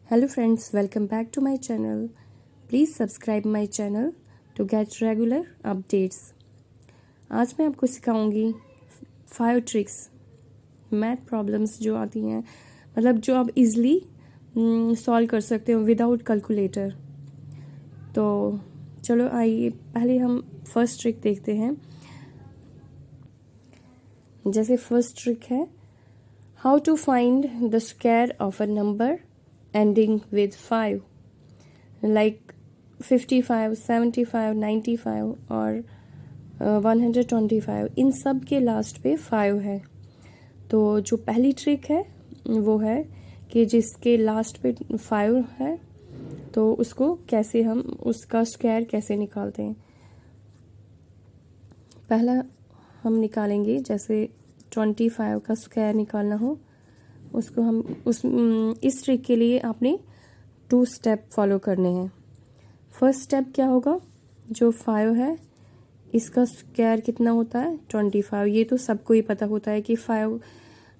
Hello friends, welcome back to my channel. Please subscribe my channel to get regular updates. आज मैं आपको सिखाऊंगी 5 tricks math problems जो आती हैं, मतलब जो आप इजीली सॉल्व कर सकते हो विदाउट कैलकुलेटर। तो चलो आइए पहले हम फर्स्ट ट्रिक देखते हैं। जैसे फर्स्ट ट्रिक है how to find the square of a number ending with 5 like 55, 75, 95 और 125। इन सब के लास्ट पे 5 है। तो जो पहली ट्रिक है वो है कि जिसके लास्ट पे 5 है तो उसको कैसे हम उसका स्क्वायर कैसे निकालते हैं। पहला हम निकालेंगे, जैसे 25 का स्क्वायर निकालना हो उसको हम इस ट्रिक के लिए आपने 2 स्टेप फॉलो करने हैं। फर्स्ट स्टेप क्या होगा, जो 5 है इसका स्क्वायर कितना होता है 25। ये तो सबको ही पता होता है कि 5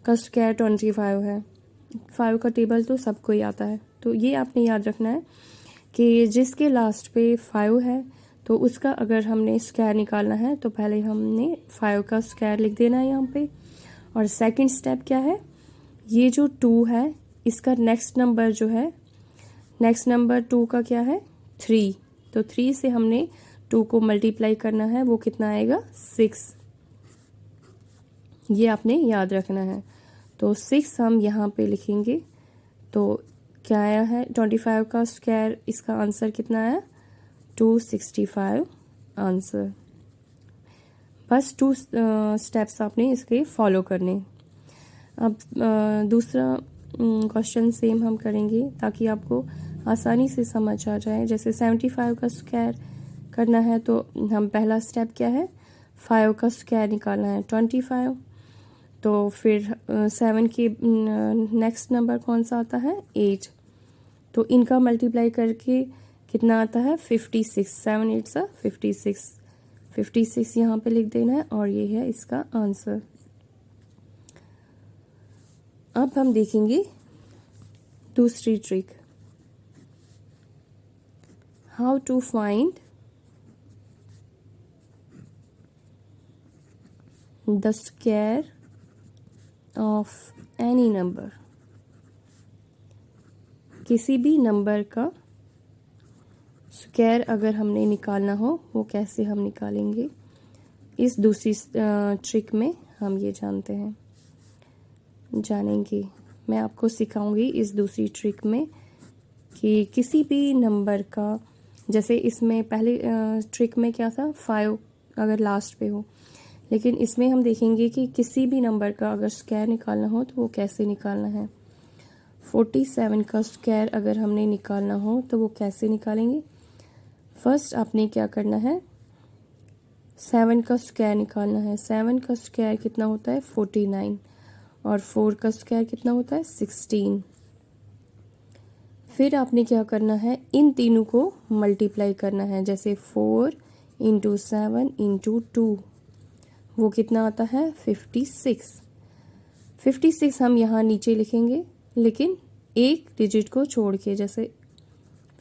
का स्क्वायर 25 है। 5 का टेबल तो सबको ही आता है। तो ये आपने याद रखना है कि जिसके लास्ट पे 5 है तो उसका अगर हमने स्क्वायर निकालना है तो पहले हमने 5 का स्क्वायर लिख देना है यहाँ पे। और सेकंड स्टेप क्या है, ये जो 2 है इसका नेक्स्ट नंबर जो है, नेक्स्ट नंबर 2 का क्या है 3। तो 3 से हमने 2 को मल्टीप्लाई करना है, वो कितना आएगा 6। ये आपने याद रखना है। तो 6 हम यहाँ पे लिखेंगे। तो क्या आया है 25 का स्क्वायर, इसका आंसर कितना आया 265 आंसर। बस 2 स्टेप्स आपने इसके फॉलो करने। अब दूसरा क्वेश्चन सेम हम करेंगे ताकि आपको आसानी से समझ आ जाए। जैसे 75 का स्क्वायर करना है तो हम पहला स्टेप क्या है 5 का स्क्वायर निकालना है 25। तो फिर 7 के नेक्स्ट नंबर कौन सा आता है 8। तो इनका मल्टीप्लाई करके कितना आता है 56। 7 8 56। 56 यहाँ पे लिख देना है और ये है इसका आंसर। अब हम देखेंगे दूसरी trick, how to find the square of any number. किसी भी नंबर का स्क्वायर अगर हमने निकालना हो वो कैसे हम निकालेंगे, इस दूसरी ट्रिक में हम ये जानेंगे। मैं आपको सिखाऊंगी इस दूसरी ट्रिक में कि किसी भी नंबर का, जैसे इसमें पहले ट्रिक में क्या था 5 अगर लास्ट पे हो, लेकिन इसमें हम देखेंगे कि किसी भी नंबर का अगर स्क्वायर निकालना हो तो वो कैसे निकालना है। 47 का स्क्वायर अगर हमने निकालना हो तो वो कैसे निकालेंगे। फर्स्ट आपने क्या करना है 7 का स्क्वायर निकालना है। 7 का स्क्वायर कितना होता है 49 और 4 का स्क्वायर कितना होता है 16। फिर आपने क्या करना है इन तीनों को मल्टीप्लाई करना है। जैसे 4 इंटू 7 इंटू 2 वो कितना आता है 56। 56 हम यहाँ नीचे लिखेंगे लेकिन एक डिजिट को छोड़ के, जैसे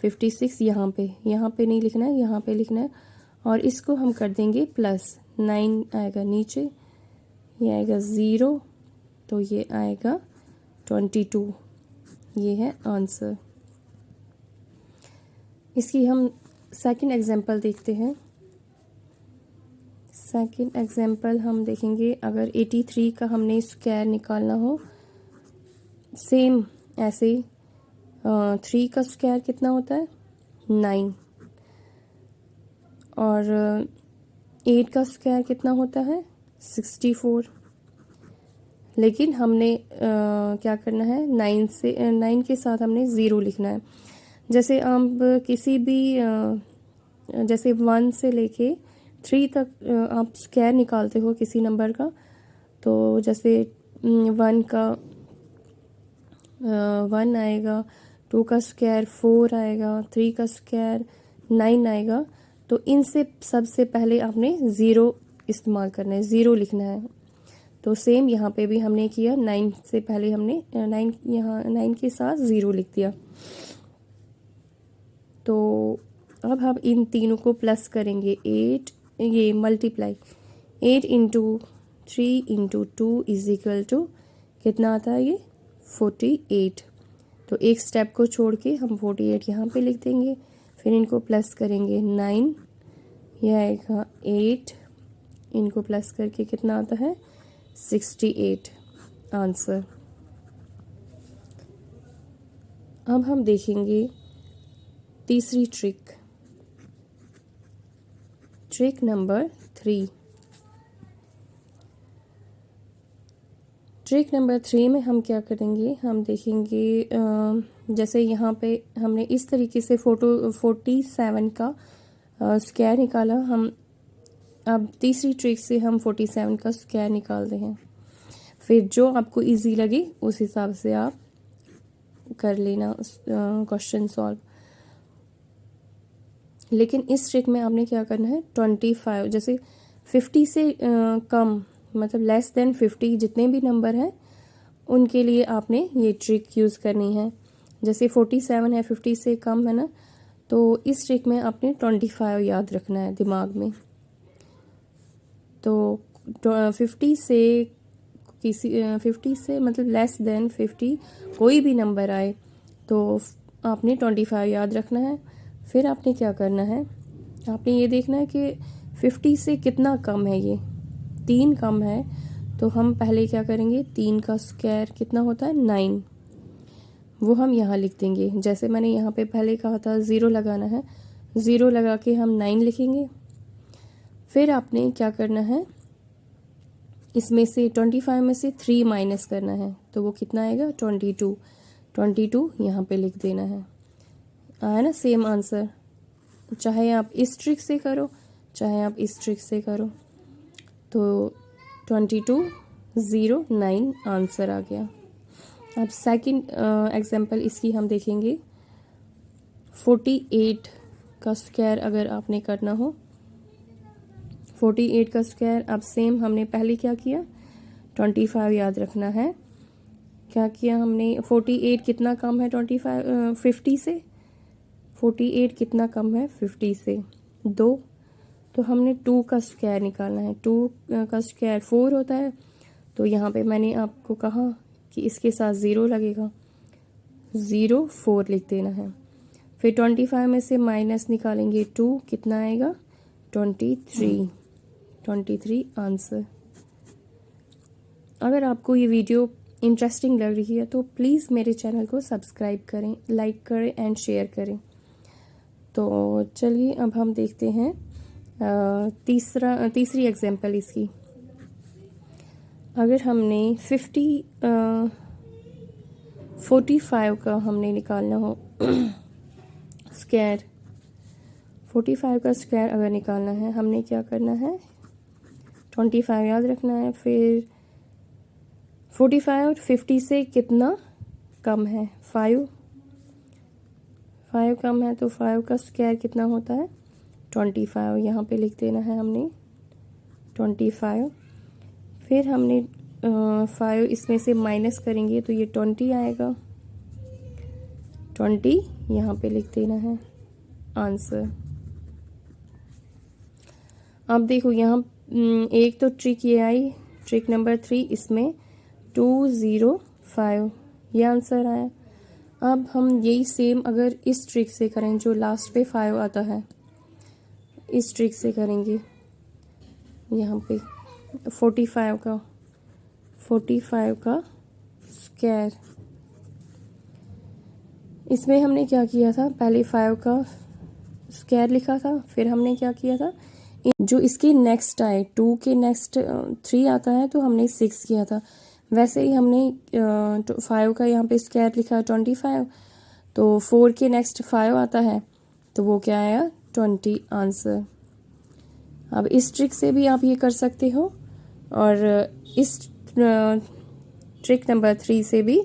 56 यहाँ पे नहीं लिखना है, यहाँ पे लिखना है। और इसको हम कर देंगे प्लस, 9 आएगा नीचे, ये आएगा 0, तो ये आएगा 22। ये है आंसर। इसकी हम सेकंड एग्जांपल देखते हैं। सेकंड एग्जांपल हम देखेंगे, अगर 83 का हमने स्क्वायर निकालना हो, सेम ऐसे 3 का स्क्वायर कितना होता है 9 और 8 का स्क्वायर कितना होता है 64। लेकिन हमने क्या करना है 9 के साथ हमने 0 लिखना है। जैसे आप किसी भी जैसे 1 से लेके 3 तक आप स्क्वायर निकालते हो किसी नंबर का, तो जैसे 1 का 1 आएगा, 2 का स्क्वायर 4 आएगा, 3 का स्क्वायर 9 आएगा। तो इनसे सबसे पहले आपने 0 इस्तेमाल करना है, 0 लिखना है। तो सेम यहाँ पे भी हमने किया, 9 से पहले हमने 9 यहाँ 9 के साथ 0 लिख दिया। तो अब हम इन तीनों को प्लस करेंगे, 8 ये multiply 8 into 3 into 2 is equal to कितना आता है ये 48। तो एक स्टेप को छोड़ के हम 48 यहाँ पे लिख देंगे, फिर इनको प्लस करेंगे 9, यह आएगा 8, इनको प्लस करके कितना आता है 68 आंसर। अब हम देखेंगे तीसरी ट्रिक नंबर 3। ट्रिक नंबर 3 में हम क्या करेंगे, हम देखेंगे जैसे यहाँ पे हमने इस तरीके से 47 का स्क्वायर निकाला, हम अब तीसरी ट्रिक से हम 47 का स्क्वायर निकालते हैं। फिर जो आपको इजी लगे उस हिसाब से आप कर लेना क्वेश्चन सॉल्व। लेकिन इस ट्रिक में आपने क्या करना है, 25 जैसे 50 से कम मतलब लेस देन 50 जितने भी नंबर हैं उनके लिए आपने ये ट्रिक यूज़ करनी है। जैसे 47 है, 50 से कम है ना, तो इस ट्रिक में आपने 25 याद रखना है दिमाग में। तो 50 से मतलब लेस देन 50 कोई भी नंबर आए तो आपने 25 याद रखना है। फिर आपने क्या करना है, आपने ये देखना है कि 50 से कितना कम है, ये 3 कम है, तो हम पहले क्या करेंगे, 3 का स्क्वायर कितना होता है 9, वो हम यहाँ लिख देंगे। जैसे मैंने यहाँ पे पहले कहा था 0 लगाना है, 0 लगा के हम 9 लिखेंगे। फिर आपने क्या करना है, इसमें से 25 में से 3 माइनस करना है, तो वो कितना आएगा 22 यहाँ पे लिख देना है। आया ना सेम आंसर, चाहे आप इस ट्रिक से करो चाहे आप इस ट्रिक से करो। तो 2209 आंसर आ गया। अब सेकंड एग्जांपल इसकी हम देखेंगे, 48 का स्क्वायर अगर आपने करना हो, 48 का स्क्वायर, अब सेम हमने पहले क्या किया, 25 याद रखना है। क्या किया हमने, 48 कितना कम है 50 से, 48 कितना कम है 50 से 2, तो हमने 2 का स्क्वायर निकालना है। 2 का स्क्वायर 4 होता है, तो यहाँ पे मैंने आपको कहा कि इसके साथ 0 लगेगा, 0 4 लिख देना है। फिर 25 में से माइनस निकालेंगे 2, कितना आएगा 23 आंसर। अगर आपको ये वीडियो इंटरेस्टिंग लग रही है तो प्लीज़ मेरे चैनल को सब्सक्राइब करें, लाइक करें एंड शेयर करें। तो चलिए अब हम देखते हैं तीसरी एग्जांपल इसकी। अगर हमने 45 का हमने निकालना हो स्क्वायर, 45 का स्क्वायर अगर निकालना है, हमने क्या करना है, 25 याद रखना है। फिर 45 और 50 से कितना कम है 5 कम है, तो 5 का स्क्वायर कितना होता है 25, यहाँ पे लिख देना है हमने 25। फिर हमने 5 इसमें से माइनस करेंगे तो ये 20 आएगा, 20 यहाँ पे लिख देना है आंसर। अब देखो यहाँ एक तो ट्रिक ये आई, ट्रिक नंबर 3, इसमें 205 ये आंसर आया। अब हम यही सेम अगर इस ट्रिक से करें, जो लास्ट पे 5 आता है, इस ट्रिक से करेंगे। यहाँ पे 45 का स्क्वायर, इसमें हमने क्या किया था, पहले 5 का स्क्वायर लिखा था, फिर हमने क्या किया था, जो इसके नेक्स्ट आए 2 के नेक्स्ट 3 आता है तो हमने 6 किया था। वैसे ही हमने 5 का यहाँ पे स्क्वायर लिखा 25, तो 4 के नेक्स्ट 5 आता है तो वो क्या आया 20 आंसर। अब इस ट्रिक से भी आप ये कर सकते हो और इस ट्रिक नंबर 3 से भी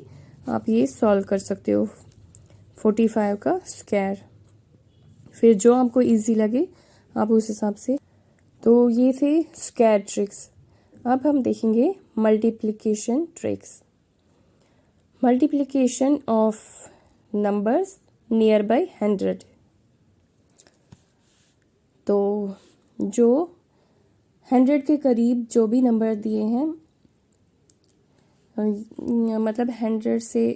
आप ये सॉल्व कर सकते हो 45 का स्क्वायर। फिर जो आपको इजी लगे आप उस हिसाब से। तो ये थे स्क्वायर ट्रिक्स। अब हम देखेंगे multiplication tricks. Multiplication of numbers near by 100। तो जो 100 के करीब जो भी नंबर दिए हैं, मतलब 100 से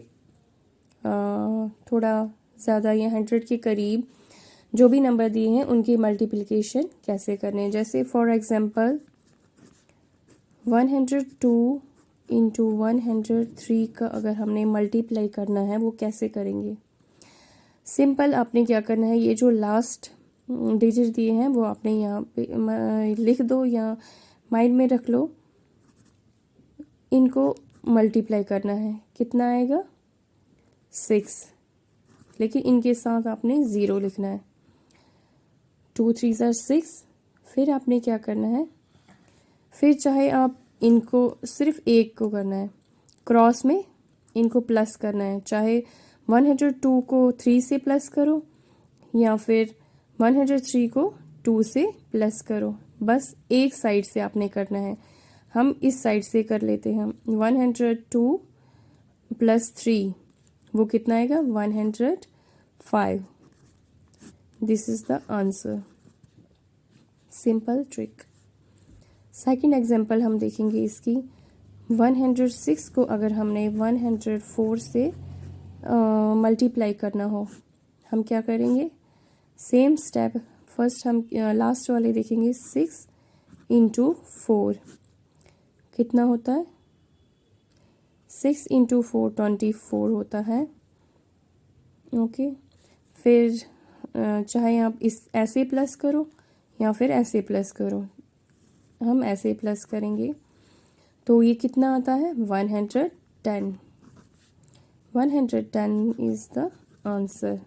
थोड़ा ज़्यादा या 100 के करीब जो भी नंबर दिए हैं उनकी मल्टीप्लिकेशन कैसे करने। जैसे फॉर एग्जांपल 102 इंटू 103 का अगर हमने मल्टीप्लाई करना है वो कैसे करेंगे। सिंपल, आपने क्या करना है, ये जो लास्ट डिजिट दिए हैं वो आपने यहाँ पे लिख दो या माइंड में रख लो। इनको मल्टीप्लाई करना है, कितना आएगा 6, लेकिन इनके साथ आपने 0 लिखना है। 2 3 6। फिर आपने क्या करना है, फिर चाहे आप इनको सिर्फ एक को करना है, क्रॉस में इनको प्लस करना है। चाहे 102 को 3 से प्लस करो या फिर 103 को 2 से प्लस करो, बस एक साइड से आपने करना है। हम इस साइड से कर लेते हैं। 102 प्लस 3 वो कितना आएगा 105। This is the answer. Simple trick. Second example हम देखेंगे इसकी। 106 को अगर हमने 104 से मल्टीप्लाई करना हो, हम क्या करेंगे, सेम स्टेप। फर्स्ट हम लास्ट वाले देखेंगे। 6 इंटू 4 कितना होता है, 6 इंटू 4 24 होता है। ओके, फिर चाहे आप इस ऐसे प्लस करो या फिर ऐसे प्लस करो, हम ऐसे प्लस करेंगे तो ये कितना आता है 110। 110 इज द आंसर।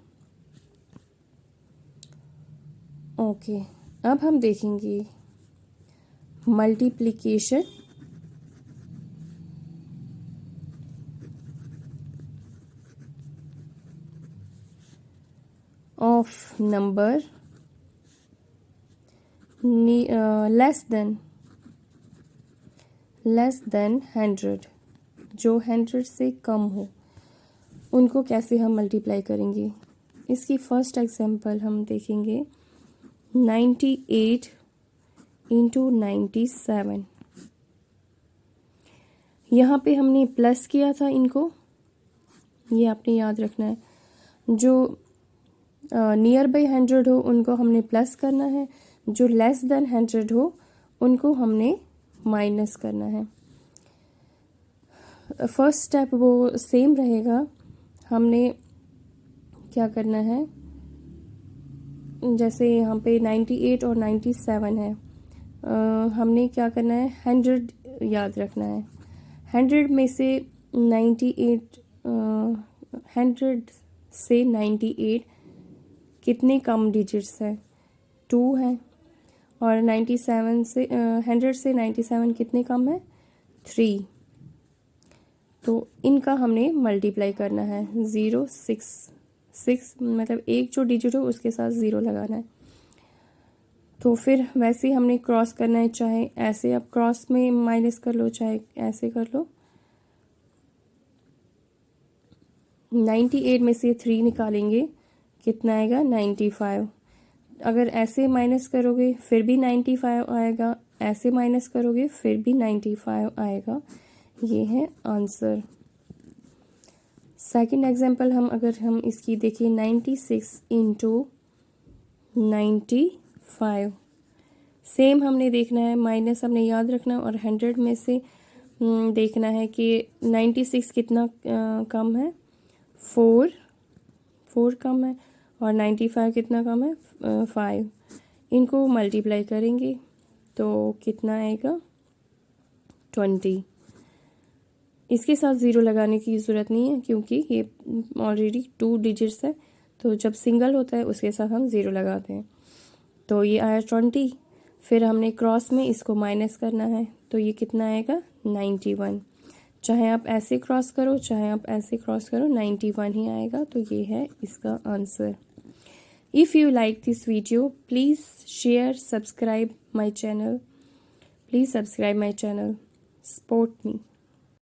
ओके, अब हम देखेंगे multiplication of number less than 100, जो 100 से कम हो उनको कैसे हम मल्टीप्लाई करेंगे। इसकी फर्स्ट एग्जांपल हम देखेंगे 98 इंटू 97। यहाँ पे हमने प्लस किया था इनको, ये आपने याद रखना है। जो नियर बाई 100 हो उनको हमने प्लस करना है, जो लेस देन 100 हो उनको हमने माइनस करना है। फर्स्ट स्टेप वो सेम रहेगा। हमने क्या करना है, जैसे यहाँ पे 98 और 97 है, हमने क्या करना है 100 याद रखना है। 100 में से 98 100 से 98 कितने कम डिजिट्स है, 2 है। और 97 से 100 से 97 कितने कम है, 3। तो इनका हमने मल्टीप्लाई करना है। 0 6 6 मतलब एक जो डिजिट हो उसके साथ 0 लगाना है। तो फिर वैसे ही हमने क्रॉस करना है, चाहे ऐसे आप क्रॉस में माइनस कर लो चाहे ऐसे कर लो। 98 में से 3 निकालेंगे, कितना आएगा 95। अगर ऐसे माइनस करोगे फिर भी 95 आएगा, ऐसे माइनस करोगे फिर भी 95 आएगा। ये है आंसर। सेकंड एग्जांपल हम इसकी देखिए 96 इंटू 95। सेम हमने देखना है, माइनस हमने याद रखना है और 100 में से देखना है कि 96 कितना कम है, 4 कम है और 95 कितना कम है 5। इनको मल्टीप्लाई करेंगे तो कितना आएगा 20। इसके साथ 0 लगाने की ज़रूरत नहीं है क्योंकि ये ऑलरेडी 2 डिजिट्स है, तो जब सिंगल होता है उसके साथ हम 0 लगाते हैं। तो ये आया 20। फिर हमने क्रॉस में इसको माइनस करना है, तो ये कितना आएगा 91। चाहे आप ऐसे क्रॉस करो चाहे आप ऐसे क्रॉस करो 91 ही आएगा। तो ये है इसका answer. If you like this video please share subscribe my channel. Please subscribe my channel. Support me.